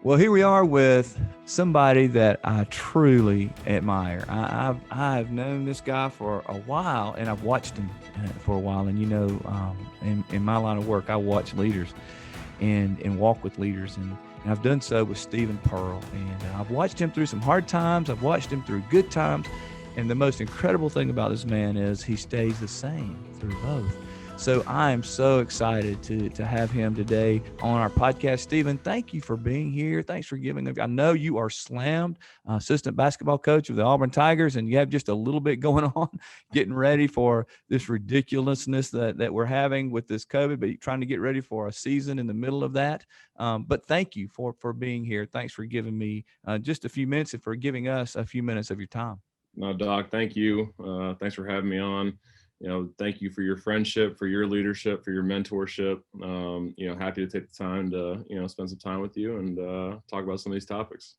Well, here we are with somebody that I truly admire. I've known this guy for a while, and I've watched him for a while. And in my line of work, I watch leaders and walk with leaders, and I've done so with Stephen Pearl. And I've watched him through some hard times. I've watched him through good times. And the most incredible thing about this man is he stays the same through both. So I am so excited to have him today on our podcast. Stephen, thank you for being here. Thanks for giving up. I know you are slammed, assistant basketball coach of the Auburn Tigers, and you have just a little bit going on, getting ready for this ridiculousness that we're having with this COVID, but you're trying to get ready for a season in the middle of that. But thank you for being here. Thanks for giving me just a few minutes and for giving us a few minutes of your time. No, Doc, thank you. Thanks for having me on. Thank you for your friendship, for your leadership, for your mentorship. Happy to take the time to, spend some time with you and talk about some of these topics.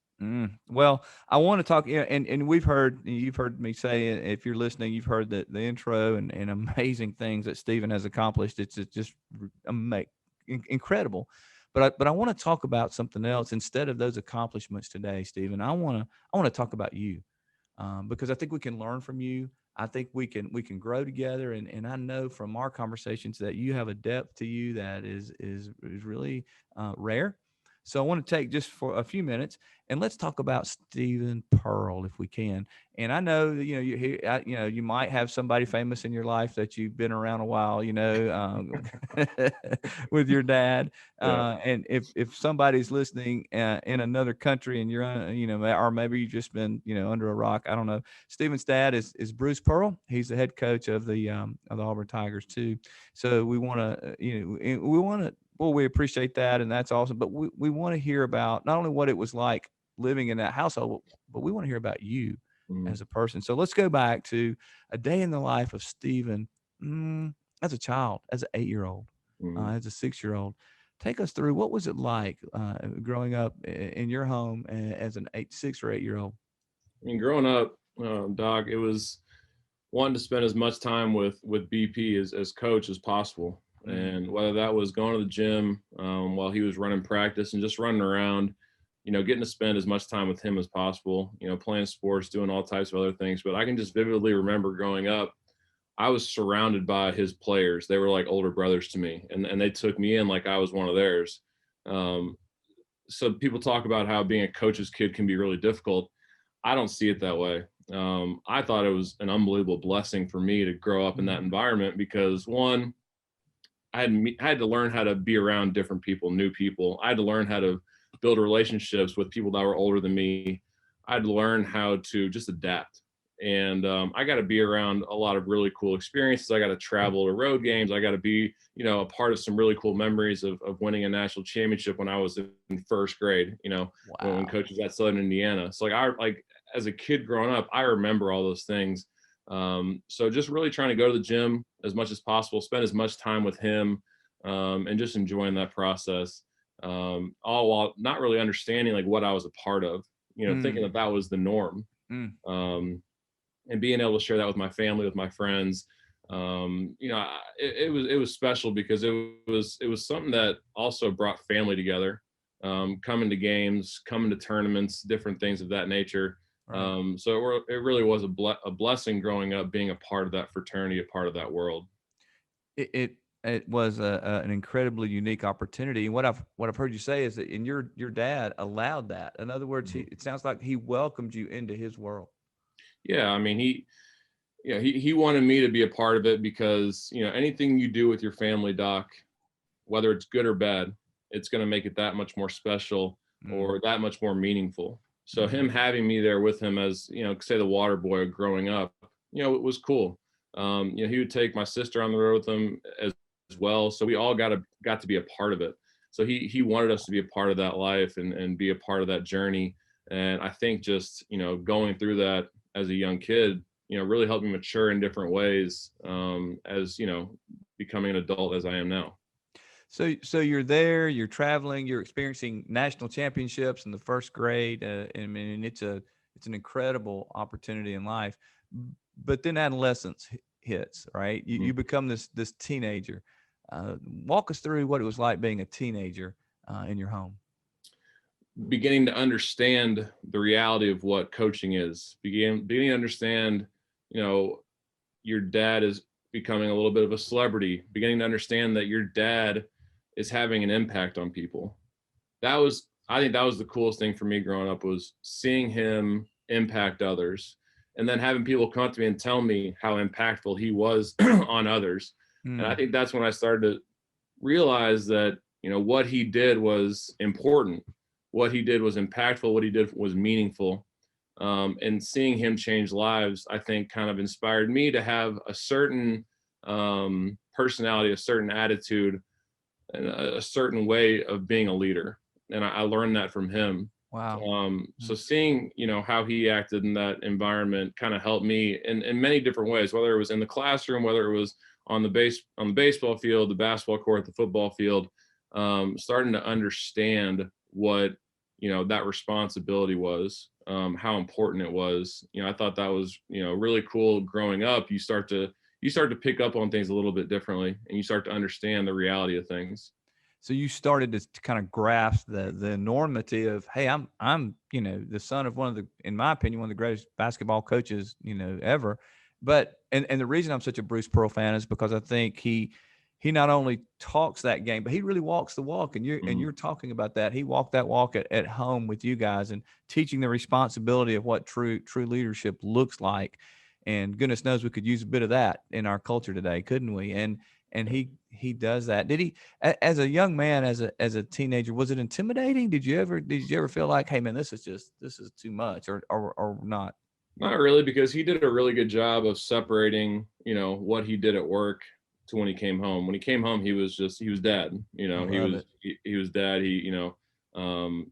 Well, I want to talk, and you've heard me say, if you're listening, you've heard the intro and amazing things that Stephen has accomplished. It's just incredible. But I want to talk about something else instead of those accomplishments today, Stephen. I want to talk about you. Because I think we can learn from you. I think we can grow together, and I know from our conversations that you have a depth to you that is really rare. So I want to take just for a few minutes and let's talk about Stephen Pearl if we can. And I know that you might have somebody famous in your life that you've been around a while, with your dad. Yeah. And if somebody's listening in another country and you're or maybe you've just been under a rock, I don't know. Stephen's dad is Bruce Pearl. He's the head coach of the Auburn Tigers too. So we want to well, we appreciate that, and that's awesome. But we want to hear about not only what it was like living in that household, but we want to hear about you Mhm. as a person. So let's go back to a day in the life of Stephen as a child, as an 8-year-old, Mhm. as a 6-year-old. Take us through what was it like growing up in your home as an 6 or 8-year-old. I mean, growing up, Doc, it was wanting to spend as much time with BP as coach as possible. Mm, And whether that was going to the gym while he was running practice and just running around, getting to spend as much time with him as possible, playing sports, doing all types of other things. But I can just vividly remember growing up, I was surrounded by his players. They were like older brothers to me, and they took me in like I was one of theirs. Um, so people talk about how being a coach's kid can be really difficult. I don't see it that way. I thought it was an unbelievable blessing for me to grow up in that mm, environment because one, I had to learn how to be around different people, new people. I had to learn how to build relationships with people that were older than me. I had to learn how to just adapt. And I got to be around a lot of really cool experiences. I got to travel to road games. I got to be, a part of some really cool memories of winning a national championship when I was in first grade, when wow. coaches at Southern Indiana. So like as a kid growing up, I remember all those things. So just really trying to go to the gym as much as possible, spend as much time with him, and just enjoying that process. All while not really understanding like what I was a part of, thinking Mm, that that was the norm. mm. Um, and being able to share that with my family, with my friends, it was special because it was something that also brought family together, coming to games, coming to tournaments, different things of that nature. Right. So it really was a blessing growing up, being a part of that fraternity, a part of that world. It was an incredibly unique opportunity. And what I've heard you say is that your dad allowed that. In other words, Mhm. it sounds like he welcomed you into his world. Yeah, I mean, he wanted me to be a part of it because anything you do with your family, Doc, whether it's good or bad, it's going to make it that much more special Mm, or that much more meaningful. So mm, him having me there with him as, say the water boy growing up, it was cool. He would take my sister on the road with him as well. So we all got to be a part of it. So he wanted us to be a part of that life and be a part of that journey. And I think just, going through that as a young kid, really helped me mature in different ways, as, becoming an adult as I am now. so you're there, you're traveling, you're experiencing national championships in the first grade. I mean, it's an incredible opportunity in life. But then adolescence hits, right? You Mhm. become this teenager. Walk us through what it was like being a teenager in your home. beginning to understand the reality of what coaching is, beginning to understand, you know, your dad is becoming a little bit of a celebrity, beginning to understand that your dad is having an impact on people. I think that was the coolest thing for me growing up, was seeing him impact others, and then having people come up to me and tell me how impactful he was on others. And I Mm. think that's when I started to realize that, you know, what he did was important, what he did was impactful, what he did was meaningful. And seeing him change lives, I think, kind of inspired me to have a certain personality, a certain attitude, and a certain way of being a leader. And I learned that from him. Wow. So seeing, you know, how he acted in that environment kind of helped me in many different ways, whether it was in the classroom, whether it was on the baseball field, the basketball court, the football field. Starting to understand what, you know, that responsibility was, how important it was. You know, I thought that was, you know, really cool. Growing up, you start to pick up on things a little bit differently, and you start to understand the reality of things. So you started to kind of grasp the enormity of, hey, I'm the son of one of the, in my opinion, one of the greatest basketball coaches ever. But and the reason I'm such a Bruce Pearl fan is because I think he not only talks that game, but he really walks the walk. And Mhm. you're talking about that. He walked that walk at home with you guys and teaching the responsibility of what true leadership looks like. And goodness knows we could use a bit of that in our culture today, couldn't we? And he does that. Did he, as a young man, as a teenager, was it intimidating? Did you ever feel like, hey man, this is too much, or not? Not really, because he did a really good job of separating, you know, what he did at work to when he came home. When he came home, he was dad. You I know, love it. he was dad. He, you know,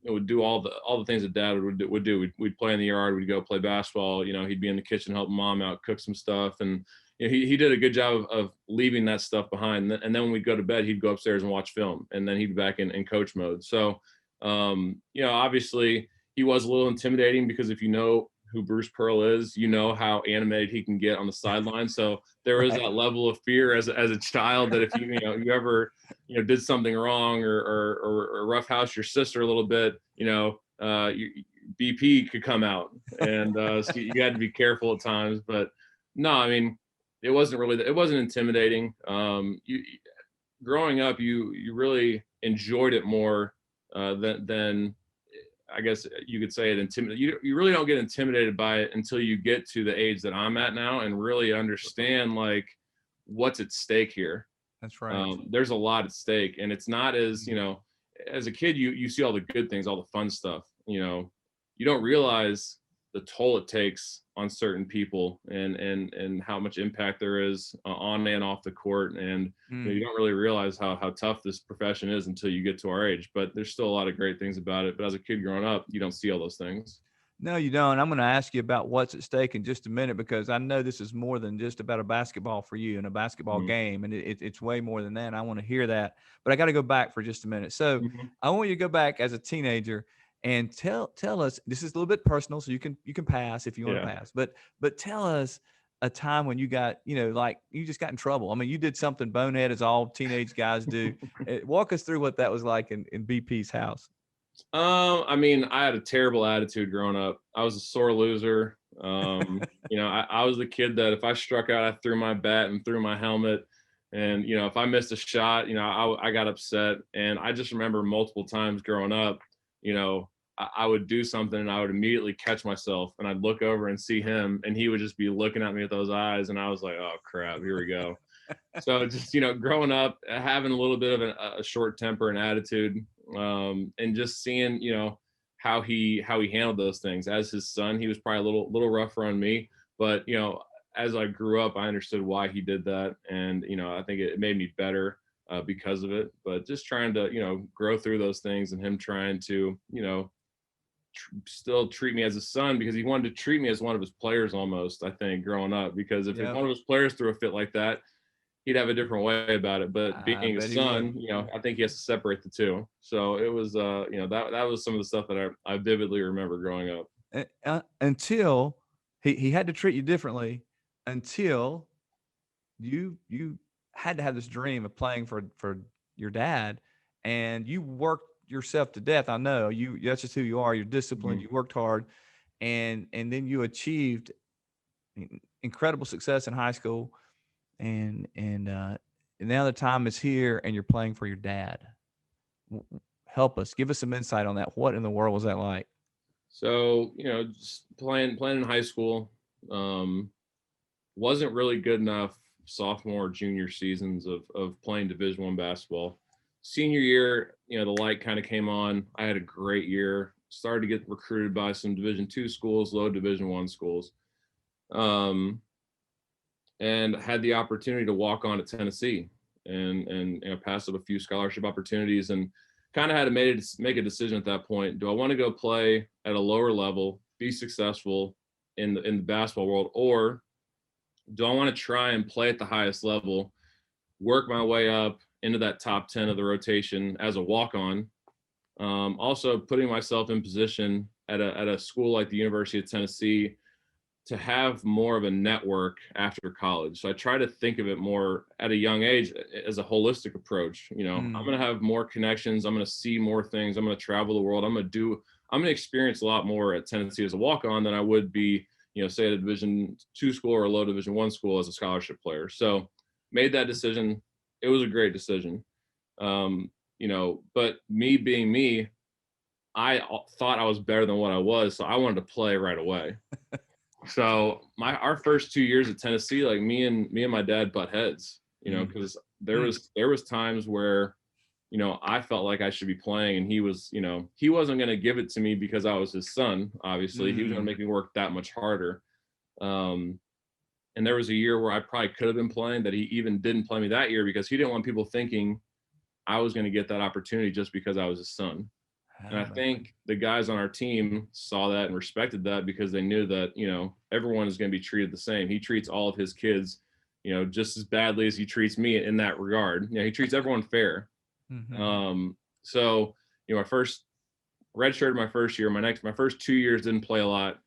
would do all the things that dad would do. We'd play in the yard. We'd go play basketball. You know, he'd be in the kitchen helping mom out, cook some stuff, and you know, he did a good job of leaving that stuff behind. And then when we'd go to bed, he'd go upstairs and watch film, and then he'd be back in coach mode. So, you know, obviously he was a little intimidating, because if you know who Bruce Pearl is, you know how animated he can get on the sideline. So there was Right. that level of fear as a child, that if you ever, you know, did something wrong, or roughhouse your sister a little bit, you know, BP could come out, and so you had to be careful at times. But no, I mean, it wasn't intimidating. Growing up, you really enjoyed it more than I guess you could say it intimidated. You really don't get intimidated by it until you get to the age that I'm at now, and really understand like what's at stake here. That's right. There's a lot at stake, and it's not as, you know, as a kid, you see all the good things, all the fun stuff. You know, you don't realize the toll it takes on certain people, and how much impact there is on and off the court. And you know, you Mm. don't really realize how tough this profession is until you get to our age. But there's still a lot of great things about it. But as a kid growing up, you don't see all those things. No, you don't. I'm going to ask you about what's at stake in just a minute, because I know this is more than just about a basketball for you and a basketball Mhm. game, and it's way more than that. And I want to hear that, but I got to go back for just a minute. So Mhm. I want you to go back as a teenager and tell us. This is a little bit personal, so you can pass if you want to Yeah. pass, but tell us a time when you got, like you just got in trouble. I mean, you did something bonehead, as all teenage guys do. Walk us through what that was like in BP's house. I mean, I had a terrible attitude growing up. I was a sore loser. You know, I was the kid that if I struck out, I threw my bat and threw my helmet. And, you know, if I missed a shot, you know, I got upset. And I just remember multiple times growing up, you know, I would do something and I would immediately catch myself, and I'd look over and see him, and he would just be looking at me with those eyes. And I was like, oh, crap, here we go. So just, you know, growing up, having a little bit of a short temper and attitude, and just seeing, you know, how he handled those things. As his son, he was probably a little rougher on me, but you know, as I grew up, I understood why he did that. And you know, I think it made me better because of it. But just trying to, you know, grow through those things, and him trying to, you know, still treat me as a son, because he wanted to treat me as one of his players almost, I think, growing up. Because if Yeah, one of his players threw a fit like that, he'd have a different way about it. But I being a bet he would. son, you know, I think he has to separate the two. So it was, you know, that was some of the stuff that I vividly remember growing up. Until he had to treat you differently, until you had to have this dream of playing for your dad, and you worked yourself to death. I know that's just who you are. You're disciplined. Mhm. You worked hard, and then you achieved incredible success in high school, and now the time is here, and you're playing for your dad. Help us, give us some insight on that. What in the world was that like? So, just playing in high school, um, wasn't really good enough sophomore, junior seasons of playing Division I basketball. Senior year, the light kind of came on. I had a great year. Started to get recruited by some Division II schools, low Division I schools, um, and had the opportunity to walk on at Tennessee and pass up a few scholarship opportunities, and kind of had to make a decision at that point. Do I want to go play at a lower level, be successful in the basketball world, or do I want to try and play at the highest level, work my way up into that top 10 of the rotation as a walk-on? Also putting myself in position at a school like the University of Tennessee to have more of a network after college. So I try to think of it more at a young age as a holistic approach. I'm going to have more connections. I'm going to see more things. I'm going to travel the world. I'm going to experience a lot more at Tennessee as a walk-on than I would be, say at a Division II school or a low Division I school as a scholarship player. So made that decision. It was a great decision. But me being me, I thought I was better than what I was. So I wanted to play right away. So our first 2 years at Tennessee, like me and my dad butt heads, because there was times where, I felt like I should be playing, and he wasn't going to give it to me because I was his son. Obviously, he was going to make me work that much harder. And there was a year where I probably could have been playing that he even didn't play me that year because he didn't want people thinking I was going to get that opportunity just because I was his son. And I think the guys on our team saw that and respected that because they knew that, everyone is going to be treated the same. He treats all of his kids, just as badly as he treats me in that regard. He treats everyone fair. So, I first redshirted my first year. My first 2 years didn't play a lot.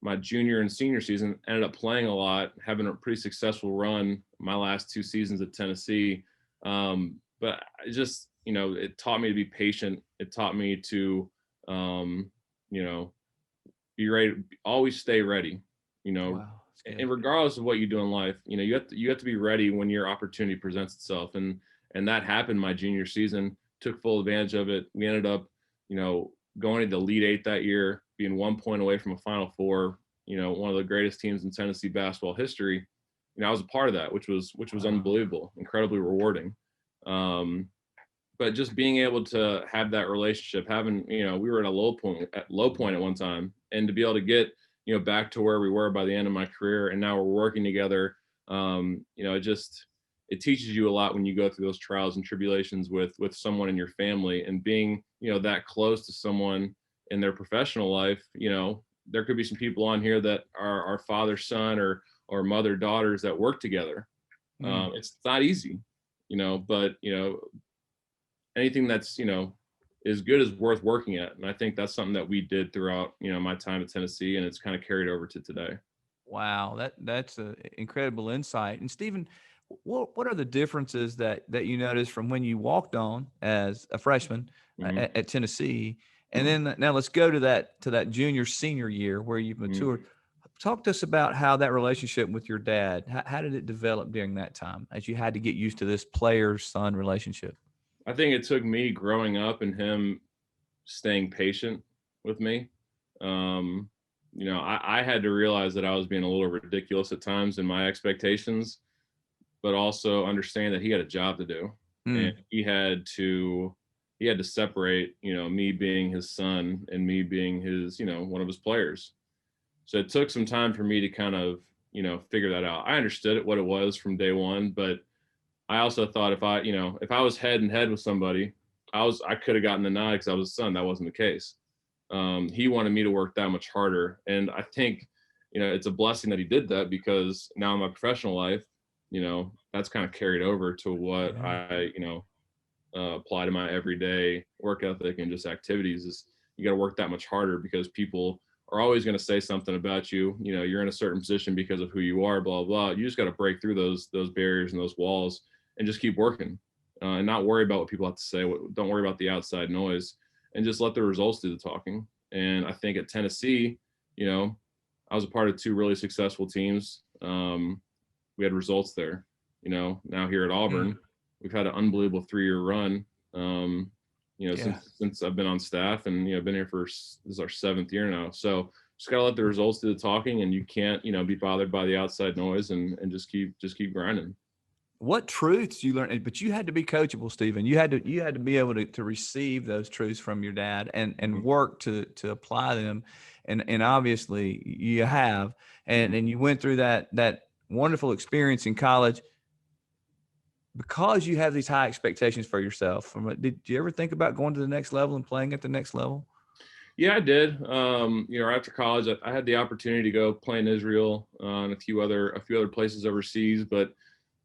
My junior and senior season ended up playing a lot, having a pretty successful run my last 2 seasons at Tennessee. But I just, it taught me to be patient. It taught me to, be ready, always stay ready, Wow, and regardless of what you do in life, you have to be ready when your opportunity presents itself. And that happened my junior season, took full advantage of it. We ended up, going to the Elite Eight that year, being 1 point away from a Final Four, one of the greatest teams in Tennessee basketball history. I was a part of that, which was unbelievable, incredibly rewarding. But just being able to have that relationship, we were at a low point at one time, and to be able to get, back to where we were by the end of my career, and now we're working together. It teaches you a lot when you go through those trials and tribulations with someone in your family, and being, that close to someone in their professional life. There could be some people on here that are our father, son, or mother, daughters that work together. It's not easy, but anything that's is good is worth working at, and I think that's something that we did throughout my time at Tennessee, and it's kind of carried over to today. Wow, that's an incredible insight. And Stephen, what are the differences that you noticed from when you walked on as a freshman at Tennessee, and then now let's go to that junior senior year where you've matured. Talk to us about how that relationship with your dad, how did it develop during that time as you had to get used to this player-son relationship? I think it took me growing up and him staying patient with me. I had to realize that I was being a little ridiculous at times in my expectations, but also understand that he had a job to do, and he had to separate, me being his son and me being his, one of his players. So it took some time for me to kind of, figure that out. I understood what it was from day one, but I also thought if I was head and head with somebody, I could have gotten the nod because I was his son. That wasn't the case. He wanted me to work that much harder, and I think, it's a blessing that he did that, because now in my professional life, that's kind of carried over to what I, apply to my everyday work ethic and just activities. Is you got to work that much harder because people are always going to say something about you. You're in a certain position because of who you are, blah, blah. You just got to break through those barriers and those walls and just keep working, and not worry about what people have to say. Don't worry about the outside noise. and just let the results do the talking. And I think at Tennessee, you know, I was a part of 2 really successful teams. We had results there. You know, now here at Auburn, we've had an unbelievable 3-year run. You know, Yeah. since I've been on staff, and I've been here for, this is our 7th year now. So just gotta let the results do the talking, and you can't, be bothered by the outside noise, and just keep grinding. What truths you learned? But you had to be coachable, Stephen. You had to be able to receive those truths from your dad and work to apply them, and obviously you have, and you went through that wonderful experience in college because you have these high expectations for yourself. Did you ever think about going to the next level and playing at the next level? Yeah, I did. After college, I had the opportunity to go play in Israel, and a few other places overseas. But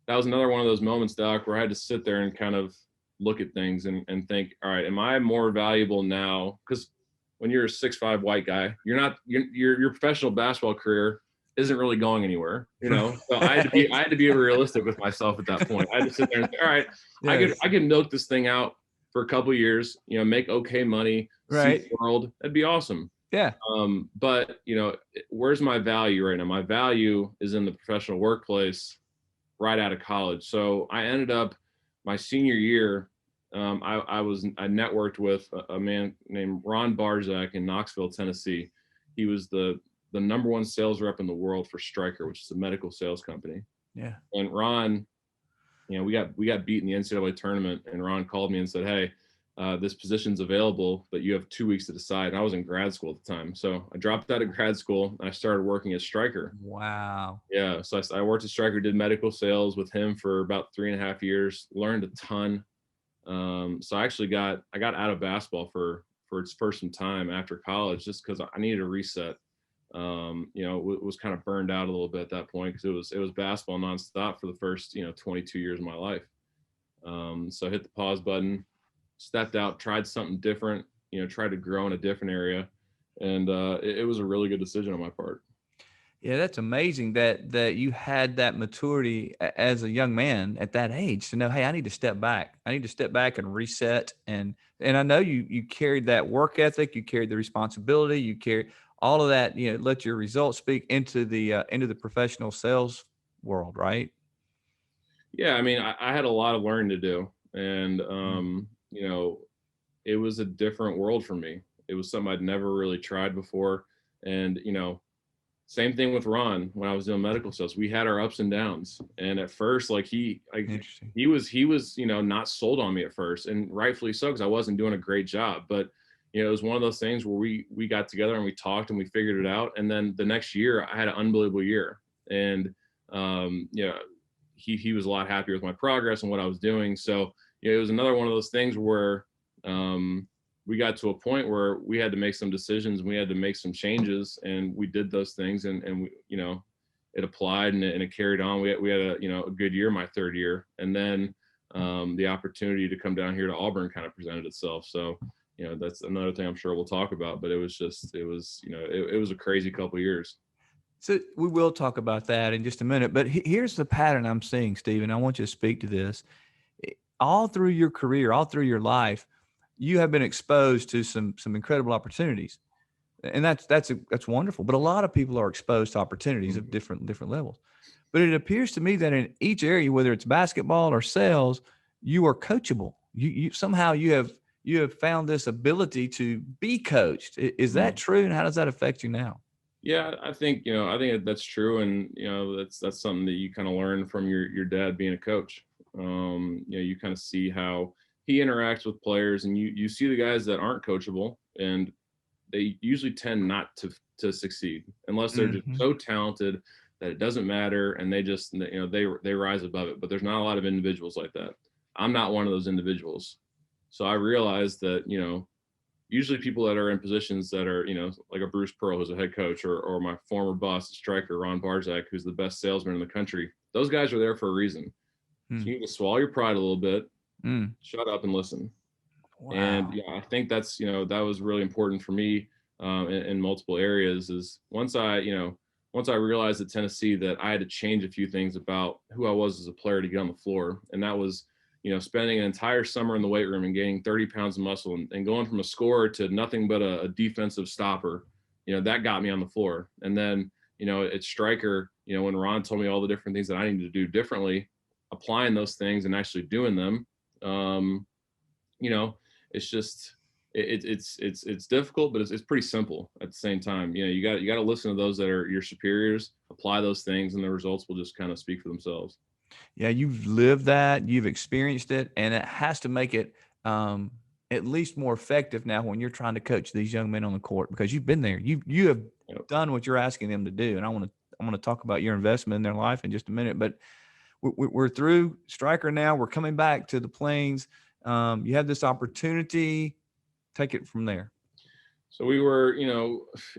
that was another one of those moments, Doc, where I had to sit there and kind of look at things and think, all right, am I more valuable now? Because when you're a 6'5" white guy, you're not your professional basketball career isn't really going anywhere, So I had to be realistic with myself at that point. I had to sit there and say, all right, Yes. I could milk this thing out for a couple of years, make okay money, see Right. the world. That'd be awesome. Yeah. But where's my value right now? My value is in the professional workplace right out of college. So I ended up my senior year. I networked with a man named Ron Barzak in Knoxville, Tennessee. He was the number 1 sales rep in the world for Stryker, which is a medical sales company. Yeah. And Ron, we got beat in the NCAA tournament, and Ron called me and said, "Hey, this position's available, but you have 2 weeks to decide." And I was in grad school at the time, so I dropped out of grad school and I started working at Stryker. Wow. Yeah, so I worked at Stryker, did medical sales with him for about 3.5 years, learned a ton. So I actually got out of basketball for some time after college, just because I needed a reset. Was kind of burned out a little bit at that point, because it was basketball nonstop for the first 22 years of my life. So I hit the pause button, stepped out, tried something different, tried to grow in a different area, and it was a really good decision on my part. Yeah, that's amazing that you had that maturity as a young man at that age to know, hey, I need to step back. I need to step back and reset. And I know you carried that work ethic, you carried the responsibility, you carried all of that. Let your results speak into the professional sales world, right? Yeah, I mean, I had a lot of learning to do, and Mm. it was a different world for me. It was something I'd never really tried before, and same thing with Ron when I was doing medical sales. We had our ups and downs, and at first, Interesting. he was not sold on me at first, and rightfully so, because I wasn't doing a great job. But it was one of those things where we got together and we talked and we figured it out. And then the next year, I had an unbelievable year, and he was a lot happier with my progress and what I was doing. So it was another one of those things where we got to a point where we had to make some decisions, we had to make some changes, and we did those things, and we, it applied, and it carried on. We had a good year my 3rd year, and then the opportunity to come down here to Auburn kind of presented itself. So that's another thing I'm sure we'll talk about, but it was a crazy couple of years. So we will talk about that in just a minute. But here's the pattern I'm seeing, Stephen. I want you to speak to this. All through your career, all through your life, you have been exposed to some incredible opportunities, and that's wonderful. But a lot of people are exposed to opportunities of different levels. But it appears to me that in each area, whether it's basketball or sales, you are coachable. You somehow you have found this ability to be coached. Is that true? And how does that affect you now? Yeah, I think that's true, and that's something that you kind of learn from your dad being a coach. You kind of see how he interacts with players, and you see the guys that aren't coachable, and they usually tend not to succeed unless they're just so talented that it doesn't matter, and they just they rise above it. But there's not a lot of individuals like that. I'm not one of those individuals, so I realized that usually people that are in positions that are, like a Bruce Pearl, who's a head coach, or my former boss, Stryker, Ron Barzak, who's the best salesman in the country. Those guys are there for a reason. So you need to swallow your pride a little bit, shut up and listen. Wow. And I think that's, that was really important for me in multiple areas. Is once I realized at Tennessee that I had to change a few things about who I was as a player to get on the floor. And that was, spending an entire summer in the weight room and gaining 30 pounds of muscle and going from a scorer to nothing but a defensive stopper, that got me on the floor. And then, at striker, when Ron told me all the different things that I needed to do differently, applying those things and actually doing them, it's just, it's difficult, but it's pretty simple at the same time. You got to listen to those that are your superiors, apply those things, and the results will just kind of speak for themselves. Yeah, you've lived that, you've experienced it, and it has to make it at least more effective now when you're trying to coach these young men on the court, because you've been there. You have done what you're asking them to do, and I want to talk about your investment in their life in just a minute. But we're through striker now. We're coming back to the Plains. You have this opportunity. Take it from there. So we were,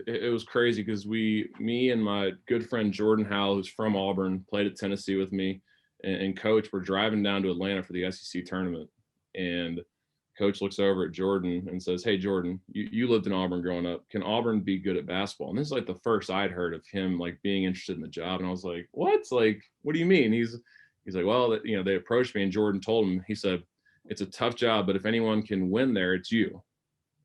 it was crazy because me and my good friend Jordan Howell, who's from Auburn, played at Tennessee with me, and coach were driving down to Atlanta for the SEC tournament. And coach looks over at Jordan and says, "Hey, Jordan, you lived in Auburn growing up. Can Auburn be good at basketball?" And this is like the first I'd heard of him like being interested in the job. And I was like, "What? Like, what do you mean?" He's like, "Well, they approached me," and Jordan told him, he said, "It's a tough job, but if anyone can win there, it's you."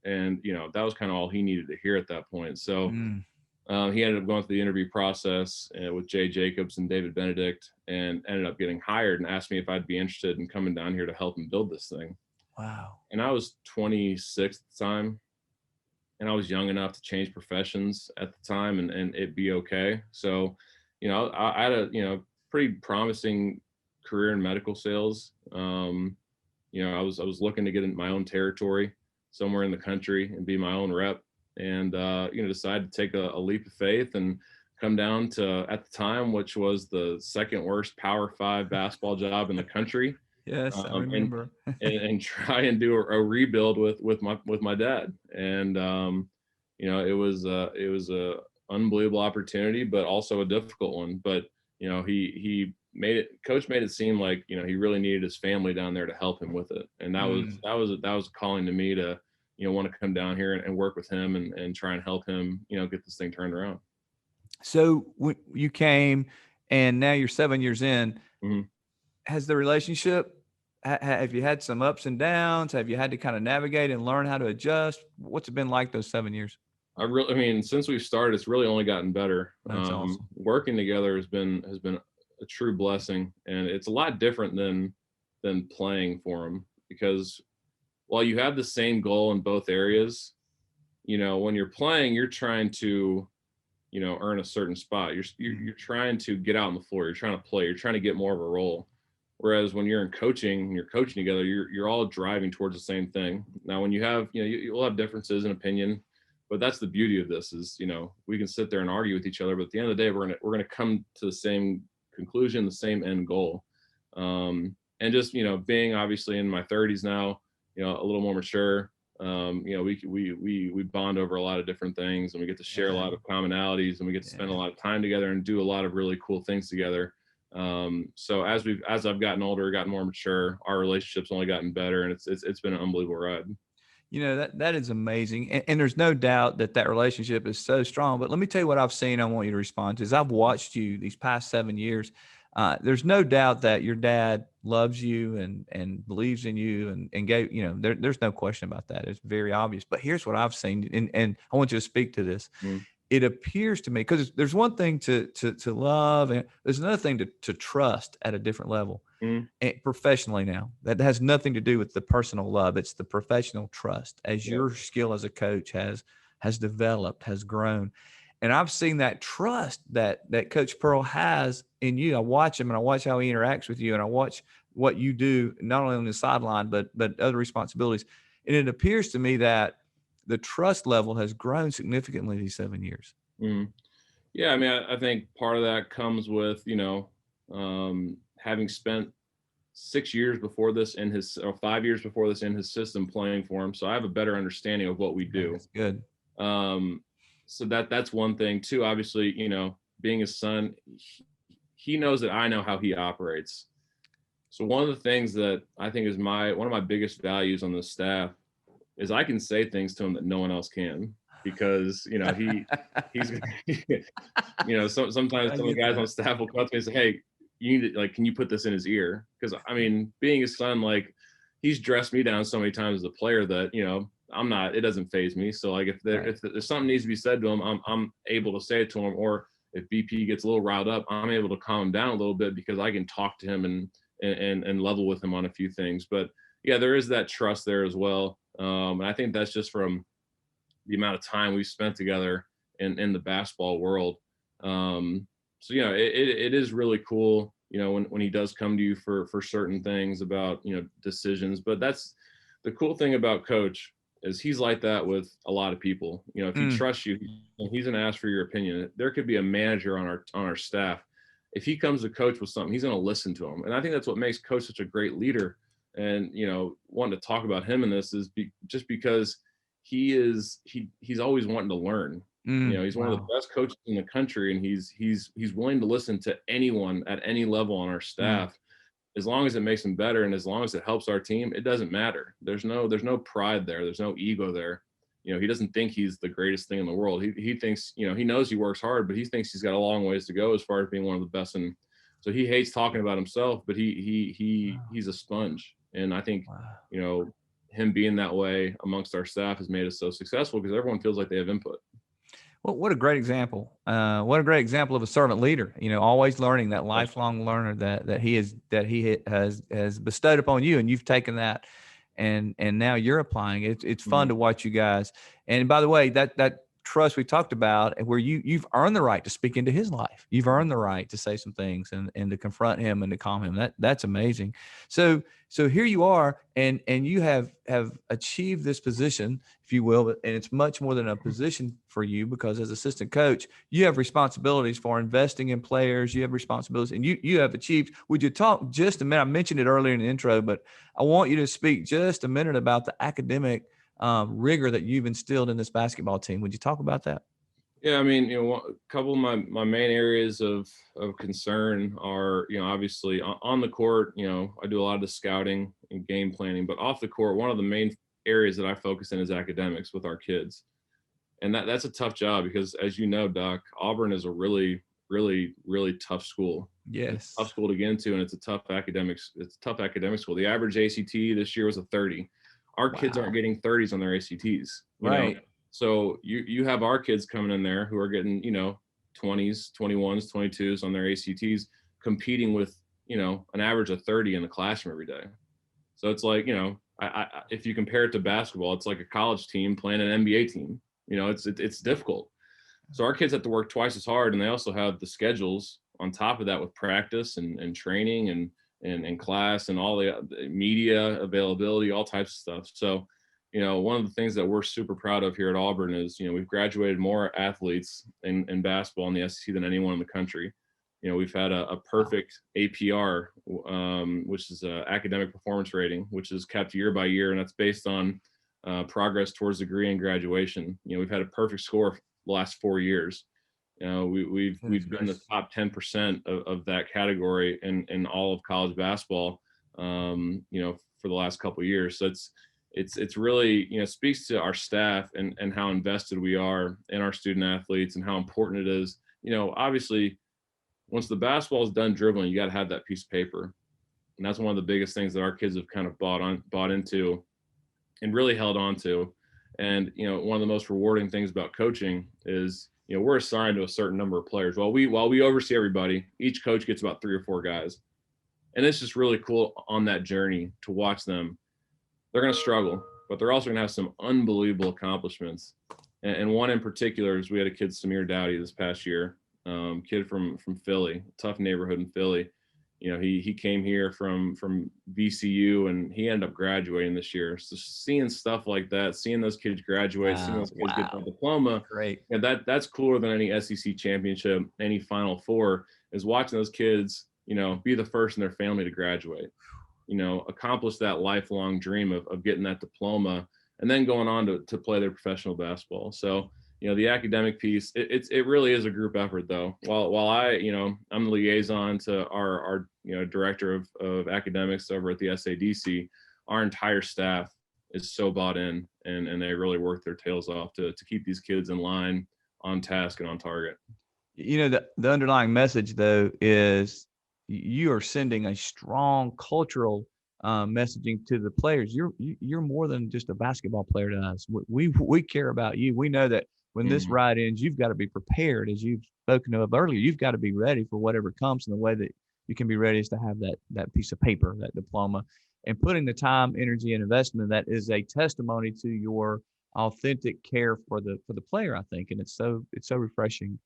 And, that was kind of all he needed to hear at that point. So he ended up going through the interview process with Jay Jacobs and David Benedict, and ended up getting hired and asked me if I'd be interested in coming down here to help him build this thing. Wow. And I was 26 at the time, and I was young enough to change professions at the time and it'd be okay. So, I had a, pretty promising career in medical sales. I was looking to get in my own territory somewhere in the country and be my own rep, and decided to take a leap of faith and come down to, at the time, which was the second worst Power 5 basketball job in the country. Yes, I remember. and try and do a rebuild with my dad. And it was a unbelievable opportunity, but also a difficult one. But he coach made it seem like he really needed his family down there to help him with it, and that was a calling to me to want to come down here and work with him and try and help him get this thing turned around. So when you came, and now you're 7 years in, has the relationship, have you had some ups and downs? Have you had to kind of navigate and learn how to adjust? What's it been like those 7 years? Since we've started, it's really only gotten better. That's awesome. Working together has been a true blessing, and it's a lot different than playing for him, because while you have the same goal in both areas, when you're playing, you're trying to earn a certain spot. You're trying to get out on the floor. You're trying to play. You're trying to get more of a role. Whereas when you're in coaching, you're coaching together, you're all driving towards the same thing. Now, when you have, you'll have differences in opinion, but that's the beauty of this is, we can sit there and argue with each other, but at the end of the day, we're going to come to the same conclusion, the same end goal. And just, being obviously in my 30s now, a little more mature, we bond over a lot of different things, and we get to share a lot of commonalities, and we get to spend a lot of time together and do a lot of really cool things together. So as I've gotten older, gotten more mature, our relationship's only gotten better, and it's been an unbelievable ride. That is amazing. And there's no doubt that relationship is so strong, but let me tell you what I've seen. I want you to respond to is I've watched you these past 7 years. There's no doubt that your dad loves you and believes in you and gave, there's no question about that. It's very obvious, but here's what I've seen. And I want you to speak to this. It appears to me, because there's one thing to love, and there's another thing to trust at a different level. And professionally now, that has nothing to do with the personal love. It's the professional trust as your skill as a coach has developed, has grown. And I've seen that trust that Coach Pearl has in you. I watch him, and I watch how he interacts with you, and I watch what you do, not only on the sideline, but other responsibilities. And it appears to me that the trust level has grown significantly these 7 years. Yeah. I think part of that comes with, having spent 6 years before this or 5 years before this in his system playing for him. So I have a better understanding of what we do. That's good. So that's one thing too. Obviously, being his son, he knows that I know how he operates. So one of the things that I think is one of my biggest values on the staff is I can say things to him that no one else can, because he's sometimes some of the guys on staff will come up to me and say, "Hey, you need to, like, can you put this in his ear? Because I mean, being his son, like, he's dressed me down so many times as a player that, you know, I'm not, it doesn't phase me. So like Right. if something needs to be said to him, I'm able to say it to him. Or if BP gets a little riled up, I'm able to calm him down a little bit because I can talk to him and level with him on a few things. But yeah, there is that trust there as well. And I think that's just from the amount of time we've spent together in the basketball world. So you know, it is really cool, you know, when he does come to you for certain things about, you know, decisions. But that's the cool thing about Coach, is he's like that with a lot of people. You know, if he Mm. trusts you, he's gonna ask for your opinion. There could be a manager on our staff. If he comes to Coach with something, he's gonna listen to him. And I think that's what makes Coach such a great leader. And you know, wanting to talk about him in this is just because he's always wanting to learn. You know, Mm. he's one of the Wow. best coaches in the country, and he's willing to listen to anyone at any level on our Mm. staff, as long as it makes him better and as long as it helps our team. It doesn't matter. There's no pride there. There's no ego there. You know, he doesn't think he's the greatest thing in the world. He thinks, you know, he knows he works hard, but he thinks he's got a long ways to go as far as being one of the best. And so he hates talking about himself, but Wow. he's a sponge. And I think, Wow. you know, him being that way amongst our staff has made us so successful because everyone feels like they have input. Well, what a great example! What a great example of a servant leader. You know, always learning, that Yeah. lifelong learner that he has bestowed upon you, and you've taken that, and now you're applying it. It's fun Mhm. to watch you guys. And by the way, that trust we talked about, where you've earned the right to speak into his life. You've earned the right to say some things and to confront him and to calm him. That's amazing. So here you are, and you have achieved this position, if you will, and it's much more than a position for you, because as assistant coach, you have responsibilities for investing in players. You have responsibilities, and you have achieved. Would you talk just a minute? I mentioned it earlier in the intro, but I want you to speak just a minute about the academic rigor that you've instilled in this basketball team. Would you talk about that? Yeah, I mean, you know, a couple of my main areas of concern are, you know, obviously on the court. You know, I do a lot of the scouting and game planning, but off the court, one of the main areas that I focus in is academics with our kids. And that's a tough job because, as you know, Doc, Auburn is a really tough school. It's a tough Yes. school to get into, and it's a tough academics. It's a tough academic school. The average ACT this year was a 30. Our kids aren't Wow. getting 30s on their ACTs. You know, Right. so you have our kids coming in there who are getting, you know, 20s, 21s, 22s on their ACTs, competing with, you know, an average of 30 in the classroom every day. So it's like, you know, if you compare it to basketball, it's like a college team playing an NBA team. You know, it's difficult. So our kids have to work twice as hard, and they also have the schedules on top of that with practice and training and class and all the media availability, all types of stuff. So, you know, one of the things that we're super proud of here at Auburn is, you know, we've graduated more athletes in basketball in the SEC than anyone in the country. You know, we've had a Wow. perfect APR, which is academic performance rating, which is kept year by year, and that's based on progress towards degree and graduation. You know, we've had a perfect score the last 4 years. You know, Goodness we've been the gracious. top 10% of that category in all of college basketball. You know, for the last couple of years. So it's really, you know, speaks to our staff and how invested we are in our student athletes and how important it is. You know, obviously, once the basketball is done dribbling, you got to have that piece of paper, and that's one of the biggest things that our kids have kind of bought into and really held on to. And, you know, one of the most rewarding things about coaching is, you know, we're assigned to a certain number of players. While we oversee everybody, each coach gets about 3 or 4 guys. And it's just really cool on that journey to watch them. They're going to struggle, but they're also going to have some unbelievable accomplishments. And one in particular is we had a kid, Samir Dowdy, this past year, kid from Philly, tough neighborhood in Philly. You know, he came here from VCU, and he ended up graduating this year. So seeing stuff like that, seeing those kids graduate, seeing Wow. those kids get Wow. their diploma, Great. and that's cooler than any SEC championship, any Final Four, is watching those kids, you know, be the first in their family to graduate, you know, accomplish that lifelong dream of getting that diploma and then going on to play their professional basketball. So, you know, the academic piece, it really is a group effort though. While I, you know, I'm the liaison to our you know, director of academics over at the SADC, our entire staff is so bought in, and they really work their tails off to keep these kids in line, on task, and on target. You know, the underlying message though is you are sending a strong cultural messaging to the players. You're more than just a basketball player to us. We care about you. We know that when this Mhm. ride ends, you've got to be prepared, as you've spoken of earlier. You've got to be ready for whatever comes. And the way that you can be ready is to have that piece of paper, that diploma, and putting the time, energy, and investment. That is a testimony to your authentic care for the player, I think, and it's so refreshing.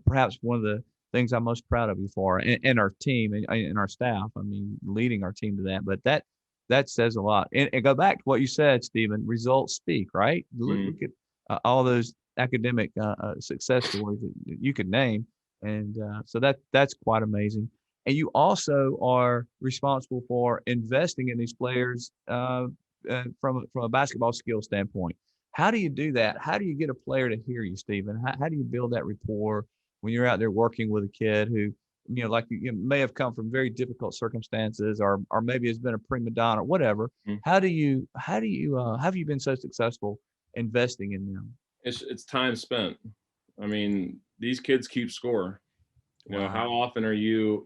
Perhaps one of the things I'm most proud of you for, and our team and our staff. I mean, leading our team to that, but that says a lot. And go back to what you said, Stephen. Results speak, right? Look Mhm. at all those academic success stories that you could name, and so that's quite amazing. And you also are responsible for investing in these players from a basketball skill standpoint. How do you do that? How do you get a player to hear you, Stephen? How do you build that rapport when you're out there working with a kid who, like you may have come from very difficult circumstances, or maybe has been a prima donna or whatever? Mhm. How have you been so successful investing in them? It's time spent. I mean, these kids keep score. Wow. How often are you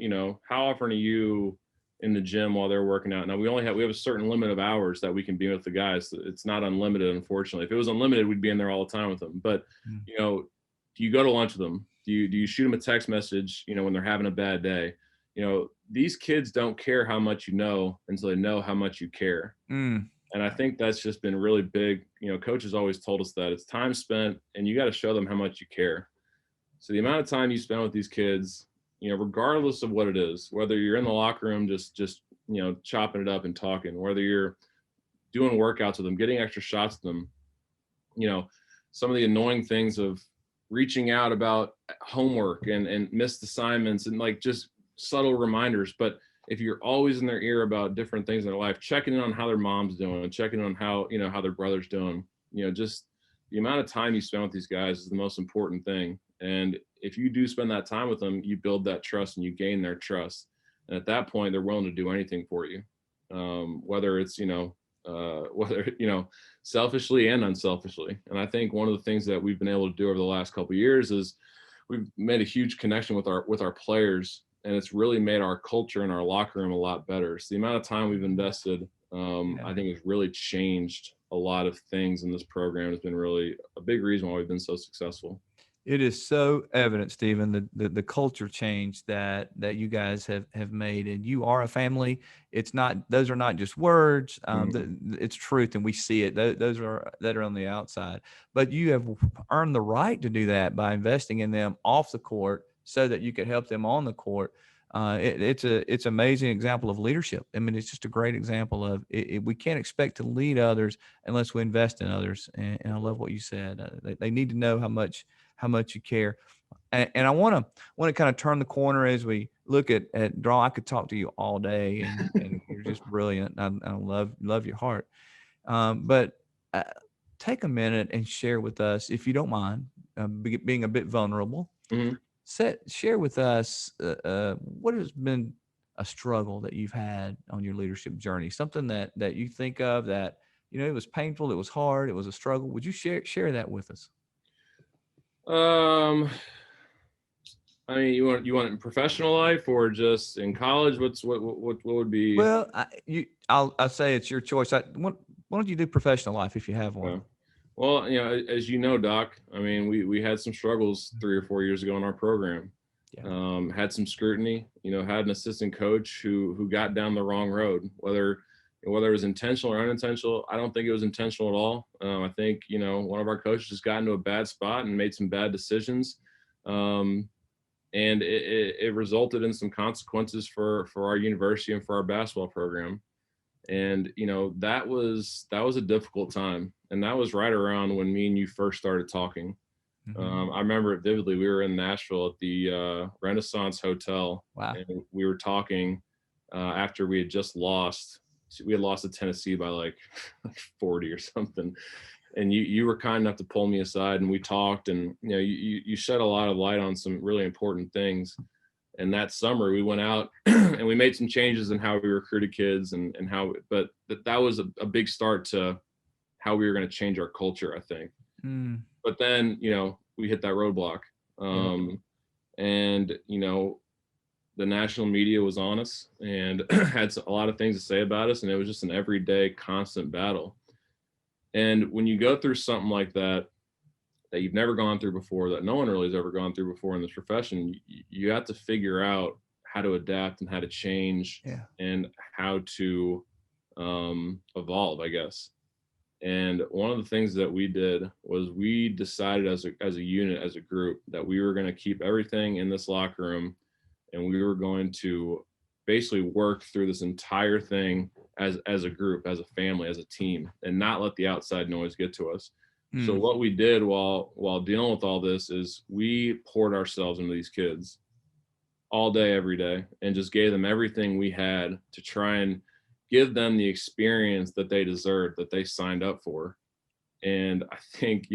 in the gym while they're working out? Now we have a certain limit of hours that we can be with the guys. It's not unlimited, unfortunately. If it was unlimited, we'd be in there all the time with them. But Mm, you know, do you go to lunch with them? Do you shoot them a text message? When they're having a bad day. These kids don't care how much you know until they know how much you care. mm, And I think that's just been really big. Coaches always told us that it's time spent, and you got to show them how much you care. So the amount of time you spend with these kids, regardless of what it is, whether you're in the locker room just chopping it up and talking, whether you're doing workouts with them, getting extra shots with them, you know, some of the annoying things of reaching out about homework and missed assignments and like just subtle reminders. But if you're always in their ear about different things in their life, checking in on how their mom's doing, checking in on how their brother's doing, just the amount of time you spend with these guys is the most important thing. And if you do spend that time with them, you build that trust and you gain their trust. And at that point, they're willing to do anything for you, whether it's whether selfishly and unselfishly. And I think one of the things that we've been able to do over the last couple of years is we've made a huge connection with our players, and it's really made our culture and our locker room a lot better. So the amount of time we've invested, yeah. I think, has really changed a lot of things in this program. Has been really a big reason why we've been so successful. It is so evident, Stephen, the culture change that you guys have made, and you are a family. It's not; those are not just words. Mhm. It's truth, and we see it. Those are that are on the outside. But you have earned the right to do that by investing in them off the court, so that you could help them on the court. It's amazing example of leadership. I mean, it's just a great example of we can't expect to lead others unless we invest in others. And I love what you said. They need to know how much you care. And I want to kind of turn the corner as we look at draw. I could talk to you all day, and you're just brilliant. I love your heart. But uh, take a minute and share with us, if you don't mind, being a bit vulnerable. Mhm. Share with us what has been a struggle that you've had on your leadership journey. Something that you think of that it was painful, it was hard, it was a struggle. Would you share that with us? Um, I mean, you want it in professional life or just in college? What would be? Well, I'll say it's your choice. Why don't you do professional life if you have one? Yeah. Well, as you know, Doc, I mean, we had some struggles 3 or 4 years ago in our program. Yeah. Had some scrutiny. Had an assistant coach who got down the wrong road. Whether it was intentional or unintentional, I don't think it was intentional at all. I think one of our coaches just got into a bad spot and made some bad decisions, and it resulted in some consequences for our university and for our basketball program. And that was a difficult time, and that was right around when me and you first started talking. Hmm. I remember it vividly. We were in Nashville at the Renaissance Hotel, Wow. and we were talking after we had just lost. We had lost to Tennessee by like 40 or something, and you were kind enough to pull me aside, and we talked, and you shed a lot of light on some really important things. And that summer we went out and we made some changes in how we recruited kids and how, but that was a big start to how we were going to change our culture, I think. Mm, But then we hit that roadblock. yep. And the national media was on us and had a lot of things to say about us, and it was just an everyday constant battle. And when you go through something like that that you've never gone through before, that no one really has ever gone through before in this profession, you have to figure out how to adapt and how to change Yeah. and how to evolve, I guess. And one of the things that we did was we decided as a unit, as a group, that we were going to keep everything in this locker room, and we were going to basically work through this entire thing as a group, as a family, as a team, and not let the outside noise get to us. So Mm. what we did while dealing with all this is we poured ourselves into these kids all day, every day, and just gave them everything we had to try and give them the experience that they deserved, that they signed up for. And I think,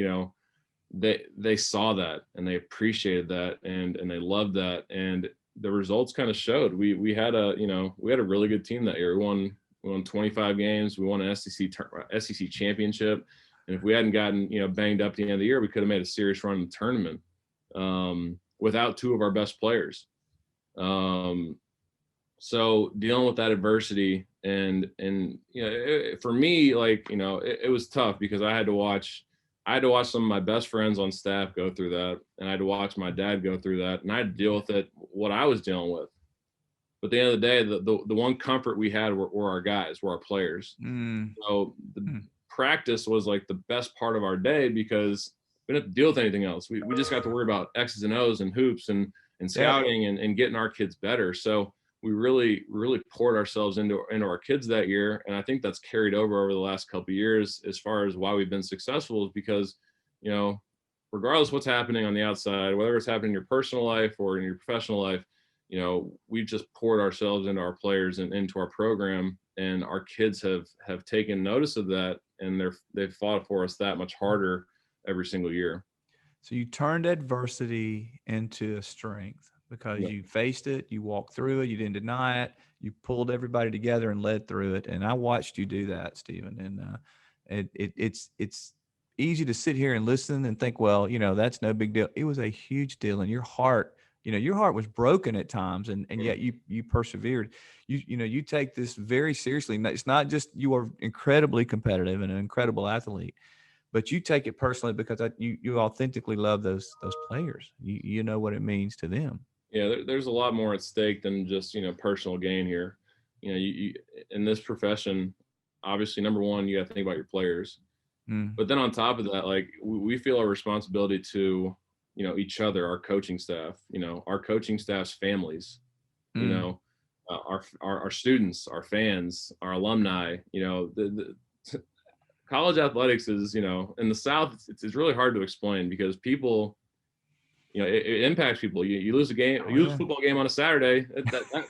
they saw that and they appreciated that and they loved that. And the results kind of showed. We had a really good team that year. We won 25 games. We won an SEC championship. And if we hadn't gotten, banged up at the end of the year, we could have made a serious run in the tournament without two of our best players. So dealing with that adversity and for me, it was tough because I had to watch some of my best friends on staff go through that, and I had to watch my dad go through that, and I had to deal with it, what I was dealing with. But at the end of the day, the one comfort we had were our guys, were our players. Mm. So the practice was like the best part of our day because we didn't have to deal with anything else. We just got to worry about X's and O's and hoops and scouting and getting our kids better. So we really, really poured ourselves into our kids that year. And I think that's carried over the last couple of years as far as why we've been successful, is because, regardless what's happening on the outside, whether it's happening in your personal life or in your professional life, we've just poured ourselves into our players and into our program, and our kids have taken notice of that, and they've fought for us that much harder every single year. So you turned adversity into a strength because you faced it, you walked through it, you didn't deny it, you pulled everybody together and led through it. And I watched you do that, Stephen. And it's easy to sit here and listen and think, well, that's no big deal. It was a huge deal, and your heart was broken at times, and yet you persevered. You take this very seriously. It's not just you are incredibly competitive and an incredible athlete, but you take it personally because you authentically love those players. You know what it means to them. Yeah, there's a lot more at stake than just personal gain here. You in this profession, obviously, number one, you got to think about your players, but then on top of that, like we feel our responsibility to each other, our coaching staff, our coaching staff's families, our students, our fans, our alumni. The college athletics is, in the South, it's really hard to explain because people, it impacts people. You lose a game, you lose a football game on a Saturday,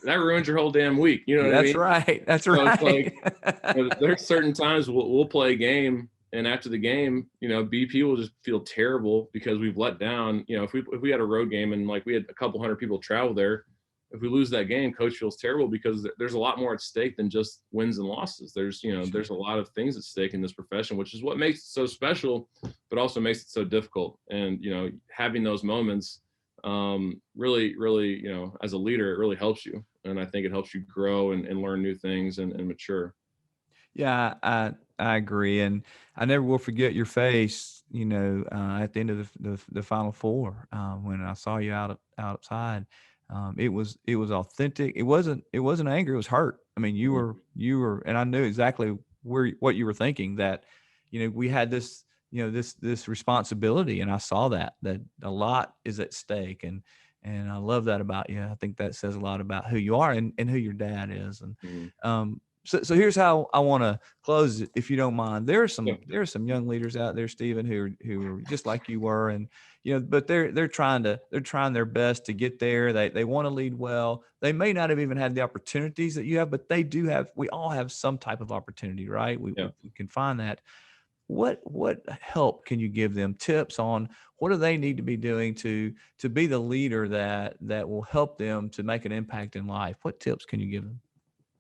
that ruins your whole damn week. You know what I mean? Right. That's So right. it's like, there's certain times we'll play a game, and after the game, BP will just feel terrible because we've let down. If we had a road game and like we had a couple hundred people travel there, if we lose that game, coach feels terrible because there's a lot more at stake than just wins and losses. There's a lot of things at stake in this profession, which is what makes it so special, but also makes it so difficult. And having those moments really, really, as a leader, it really helps you, and I think it helps you grow and learn new things and mature. Yeah, I agree, and I never will forget your face. At the end of the Final Four, when I saw you outside. It was authentic. It wasn't anger. It was hurt. I mean, you were, and I knew exactly what you were thinking. That, we had this, this responsibility, and I saw that a lot is at stake, and I love that about you. I think that says a lot about who you are and who your dad is. And so here's how I want to close it, if you don't mind. There are some young leaders out there, Stephen, who are just like you were, and but they're trying their best to get there. They want to lead well. They may not have even had the opportunities that you have, but they do have. We all have some type of opportunity, right? We can find that. What help can you give them? Tips on what do they need to be doing to be the leader that will help them to make an impact in life? What tips can you give them?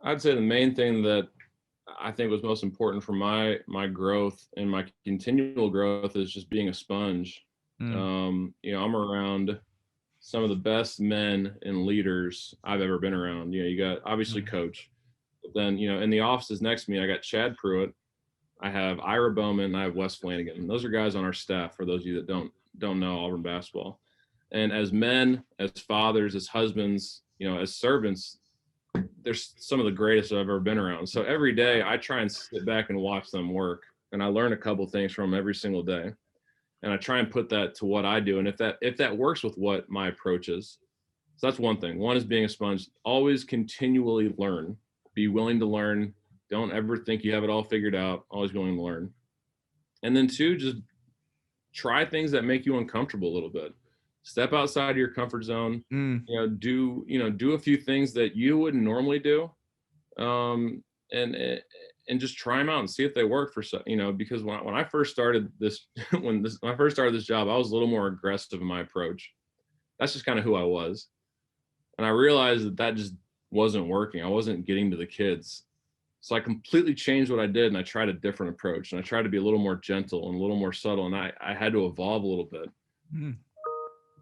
I'd say the main thing that I think was most important for my growth and my continual growth is just being a sponge. I'm around some of the best men and leaders I've ever been around. You got obviously Mm. Coach, but then, in the offices next to me, I got Chad Pruitt, I have Ira Bowman, and I have Wes Flanagan. And those are guys on our staff, for those of you that don't know Auburn basketball. And as men, as fathers, as husbands, as servants, they're some of the greatest I've ever been around. So every day I try and sit back and watch them work, and I learn a couple things from them every single day. And I try and put that to what I do. And if that works with what my approach is, so that's one thing. One is being a sponge. Always continually learn. Be willing to learn. Don't ever think you have it all figured out. Always willing to learn. And then two, just try things that make you uncomfortable a little bit. Step outside of your comfort zone. Mm. Do a few things that you wouldn't normally do, and just try them out and see if they work for because when I first started this when I first started this job, I was a little more aggressive in my approach. That's just kind of who I was, and I realized that just wasn't working. I wasn't getting to the kids. So I completely changed what I did, and I tried a different approach, and I tried to be a little more gentle and a little more subtle, and I had to evolve a little bit. Mm.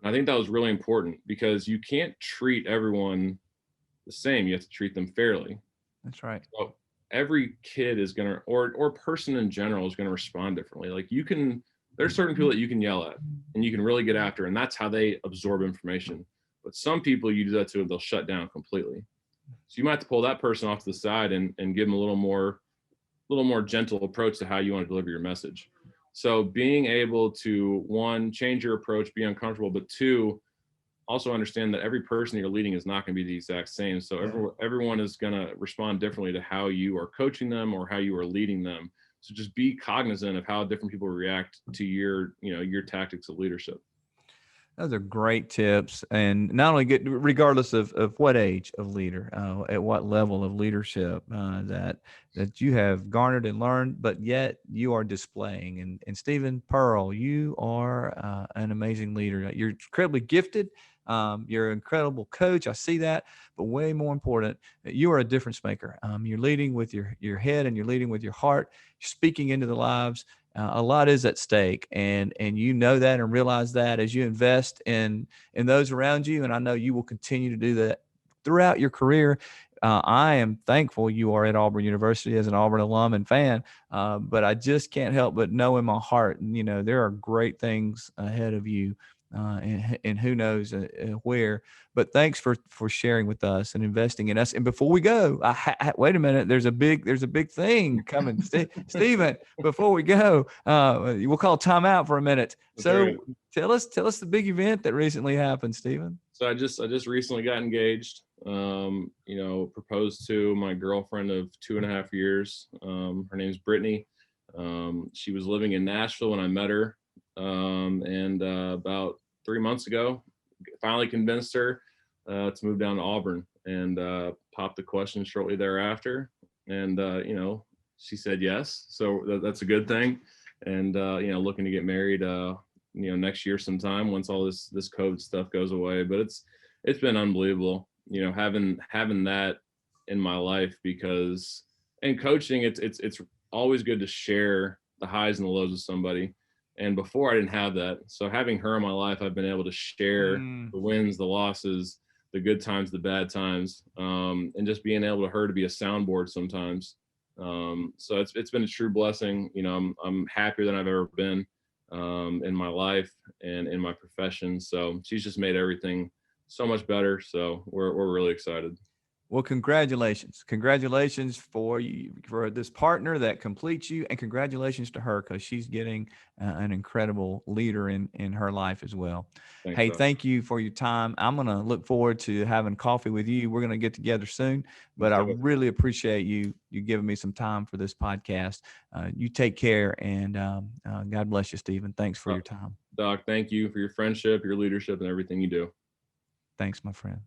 I think that was really important, because you can't treat everyone the same. You have to treat them fairly. That's right. So every kid is going to, or person in general is going to respond differently. Like there's certain people that you can yell at and you can really get after, and that's how they absorb information. But some people, you do that to, they'll shut down completely. So you might have to pull that person off to the side and give them a little more gentle approach to how you want to deliver your message. So being able to, one, change your approach, be uncomfortable, but two, also understand that every person you're leading is not going to be the exact same. So everyone is going to respond differently to how you are coaching them or how you are leading them. So just be cognizant of how different people react to your tactics of leadership. Those are great tips, and not only get, regardless of what age of leader, at what level of leadership that you have garnered and learned, but yet you are displaying. And Stephen Pearl, you are an amazing leader. You're incredibly gifted. You're an incredible coach. I see that, but way more important, you are a difference maker. You're leading with your head, and you're leading with your heart. You're speaking into the lives. A lot is at stake, and you know that and realize that as you invest in those around you, and I know you will continue to do that throughout your career. I am thankful you are at Auburn University as an Auburn alum and fan, but I just can't help but know in my heart, there are great things ahead of you, and who knows where. But thanks for sharing with us and investing in us. And before we go, wait a minute. There's a big thing coming, Stephen. Before we go, we'll call time out for a minute. So tell us the big event that recently happened, Stephen. So I just recently got engaged. Proposed to my girlfriend of 2.5 years. Her name's Brittany. She was living in Nashville when I met her. And about 3 months ago, finally convinced her to move down to Auburn, and popped the question shortly thereafter. And, she said yes. So that's a good thing. And, looking to get married, next year sometime once all this COVID stuff goes away. But it's been unbelievable, having that in my life, because in coaching, it's always good to share the highs and the lows with somebody. And before, I didn't have that. So having her in my life, I've been able to share the wins, the losses, the good times, the bad times, and just being able to her to be a soundboard sometimes. So it's been a true blessing. I'm happier than I've ever been in my life and in my profession. So she's just made everything so much better. So we're really excited. Well, congratulations for you, for this partner that completes you, and congratulations to her, because she's getting an incredible leader in her life as well. Thanks, Hey, Doc. Thank you for your time. I'm going to look forward to having coffee with you. We're going to get together soon, but I really appreciate you giving me some time for this podcast. You take care, and God bless you, Stephen. Thanks for your time. Doc, thank you for your friendship, your leadership, and everything you do. Thanks, my friend.